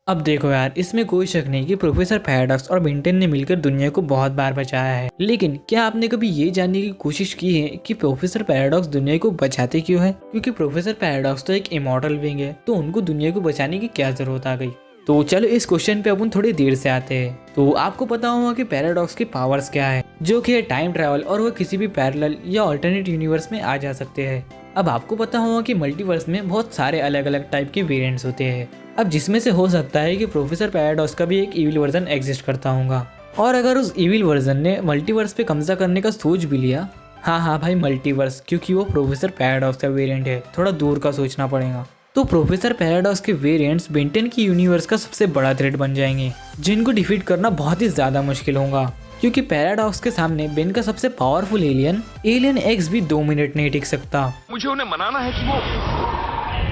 अब देखो यार, इसमें कोई शक नहीं कि प्रोफेसर पैराडॉक्स और बेंटन ने मिलकर दुनिया को बहुत बार बचाया है। लेकिन क्या आपने कभी ये जानने की कोशिश की है कि प्रोफेसर पैराडॉक्स दुनिया को बचाते क्यों है? क्योंकि प्रोफेसर पैराडॉक्स तो एक इमॉर्टल बीइंग है, तो उनको दुनिया को बचाने की क्या जरूरत आ गई? तो चलो इस क्वेश्चन पे अपन थोड़ी देर से आते हैं। तो आपको पता होगा कि पैराडॉक्स की पावर्स क्या है, जो कि है टाइम ट्रैवल, और वो किसी भी पैरेलल या अल्टरनेट यूनिवर्स में आ जा सकते हैं। अब आपको पता होगा कि मल्टीवर्स में बहुत सारे अलग अलग टाइप के वेरिएंट्स होते हैं। अब जिसमें से हो सकता है कि प्रोफेसर पैराडॉक्स का भी एक इविल वर्जन एग्जिस्ट करता होगा, और अगर उस इविल वर्जन ने मल्टीवर्स पे कब्जा करने का सोच भी लिया, हाँ भाई मल्टीवर्स, क्योंकि वो प्रोफेसर पैराडॉक्स का वेरिएंट है, थोड़ा दूर का सोचना पड़ेगा। तो प्रोफेसर पैराडॉक्स के वेरिएंट्स बेंटन की यूनिवर्स का सबसे बड़ा थ्रेट बन जाएंगे, जिनको डिफीट करना बहुत ही ज्यादा मुश्किल होगा, क्योंकि पैराडॉक्स के सामने बेन का सबसे पावरफुल एलियन एक्स भी 2 मिनट नहीं टिक सकता। मुझे उन्हें मनाना है कि वो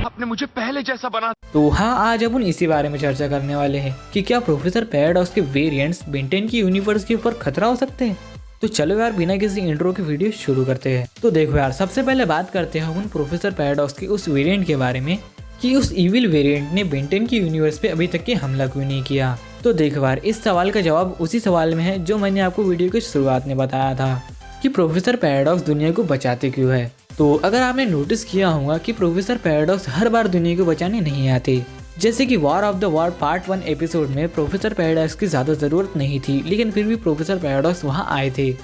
आपने मुझे पहले जैसा बना। तो हाँ, आज अपन इसी बारे में चर्चा करने वाले हैं कि क्या प्रोफेसर पैराडॉक्स के वेरिएंट्स बेंटन की यूनिवर्स के ऊपर खतरा हो सकते हैं। तो चलो यार, बिना किसी इंट्रो के वीडियो शुरू करते हैं। तो देखो यार, सबसे पहले बात करते हैं अपन प्रोफेसर पैराडॉक्स के उस वेरिएंट के बारे में कि उस इविल वेरिएंट ने बेंटन की यूनिवर्स पे अभी तक के हमला क्यों नहीं किया। तो देखो यार, इस सवाल का जवाब उसी सवाल में है जो मैंने आपको वीडियो की शुरुआत में बताया था कि प्रोफेसर पैराडॉक्स दुनिया को बचाते क्यों है। तो अगर आपने नोटिस किया होगा कि प्रोफेसर पैराडॉक्स हर बार दुनिया को बचाने नहीं आते। जैसे कि war of the world part 1 episode में प्रोफेसर पैराडॉक्स की ज्यादा जरूरत नहीं थी, लेकिन फिर भी प्रोफेसर पैराडॉक्स वहाँ आए थे।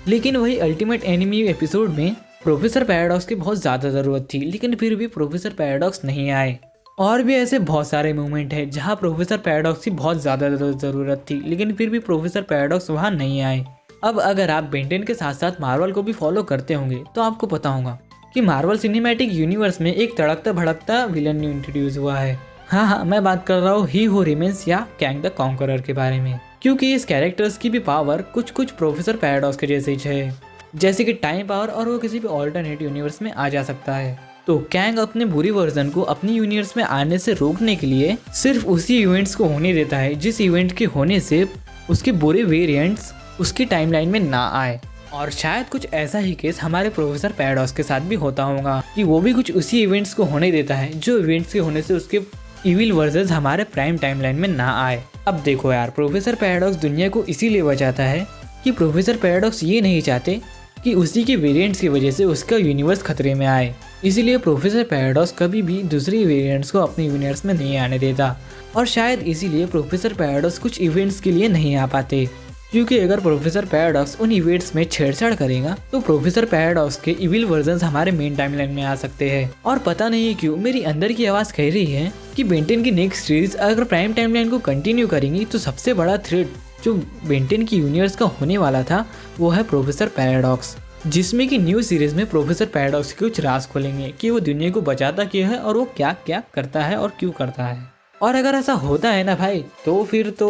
लेकिन वही अल्टीमेट एनिमी एपिसोड में प्रोफेसर पैराडॉक्स की बहुत ज्यादा जरूरत थी, लेकिन फिर भी प्रोफेसर पैराडॉक्स नहीं आए। और भी ऐसे बहुत सारे मोमेंट है जहाँ प्रोफेसर पैराडॉक्स की बहुत ज्यादा जरूरत थी, लेकिन फिर भी प्रोफेसर पैराडॉक्स वहाँ नहीं आए। अब अगर आप बेंटन के साथ साथ मार्वल को भी फॉलो करते होंगे तो आपको पता होगा कि मार्वल सिनेमैटिक यूनिवर्स में एक तड़कता भड़कता विलन इंट्रोड्यूस हुआ है। हाँ, मैं बात कर रहा हूँ ही हू रिमेन्स या कैंग द कॉन्करर के बारे में, क्योंकि इस कैरेक्टर्स की भी पावर कुछ प्रोफेसर पैराडॉक्स के जैसे ही है, जैसे कि टाइम पावर, और वो किसी भी ऑल्टरनेट यूनिवर्स में आ जा सकता है। तो कैंग अपने बुरी वर्जन को अपनी यूनिवर्स में आने से रोकने के लिए सिर्फ उसी इवेंट्स को होने देता है जिस इवेंट के होने से उसके बुरे वेरिएंट्स उसकी टाइमलाइन में ना आए। और शायद कुछ ऐसा ही केस हमारे प्रोफेसर पैराडॉक्स के साथ भी होता होगा कि वो भी कुछ उसी इवेंट्स को होने देता है जो इवेंट्स के होने से उसके इविल वर्जन्स हमारे प्राइम टाइमलाइन में ना आए। अब देखो यार, प्रोफेसर पैराडॉक्स दुनिया को इसीलिए बचाता है कि प्रोफेसर पैराडॉक्स ये नहीं चाहते कि उसी के वेरिएंट्स की वजह से उसका यूनिवर्स खतरे में आए। इसीलिए प्रोफेसर पैराडॉक्स कभी भी दूसरे वेरिएंट्स को अपने यूनिवर्स में नहीं आने देता, और शायद इसीलिए प्रोफेसर पैराडॉक्स कुछ इवेंट्स के लिए नहीं आ पाते, क्योंकि अगर प्रोफेसर पैराडॉक्स उन इवेंट्स में छेड़छाड़ करेगा तो प्रोफेसर पैराडॉक्स के इविल वर्जन्स हमारे मेन टाइमलाइन में आ सकते हैं। और पता नहीं क्यों मेरी अंदर की आवाज कह रही है कि बेंटन की नेक्स्ट सीरीज अगर प्राइम टाइमलाइन को कंटिन्यू करेंगी तो सबसे बड़ा थ्रेट जो बेंटन की यूनिवर्स का होने वाला था वो है प्रोफेसर पैराडॉक्स, जिसमें कि न्यू सीरीज में प्रोफेसर पैराडॉक्स के कुछ राज खोलेंगे कि वो दुनिया को बचाता क्यों है और वो क्या क्या करता है और क्यों करता है। और अगर ऐसा होता है ना भाई, तो फिर तो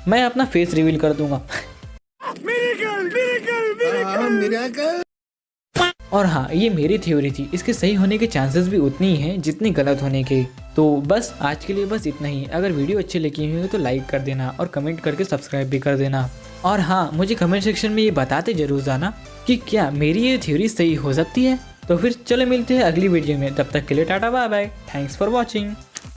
मैं अपना फेस रिवील कर दूंगा। और हाँ, ये मेरी थ्योरी थी, इसके सही होने के चांसेस भी उतनी ही हैं जितनी गलत होने के। तो बस आज के लिए बस इतना ही। अगर वीडियो अच्छी लगी हुई है तो लाइक कर देना और कमेंट करके सब्सक्राइब भी कर देना। और हाँ, मुझे कमेंट सेक्शन में ये बताते जरूर जाना कि क्या मेरी ये थ्योरी सही हो सकती है। तो फिर चलो मिलते हैं अगली वीडियो में, तब तक के लिए tata bye bye, thanks for watching.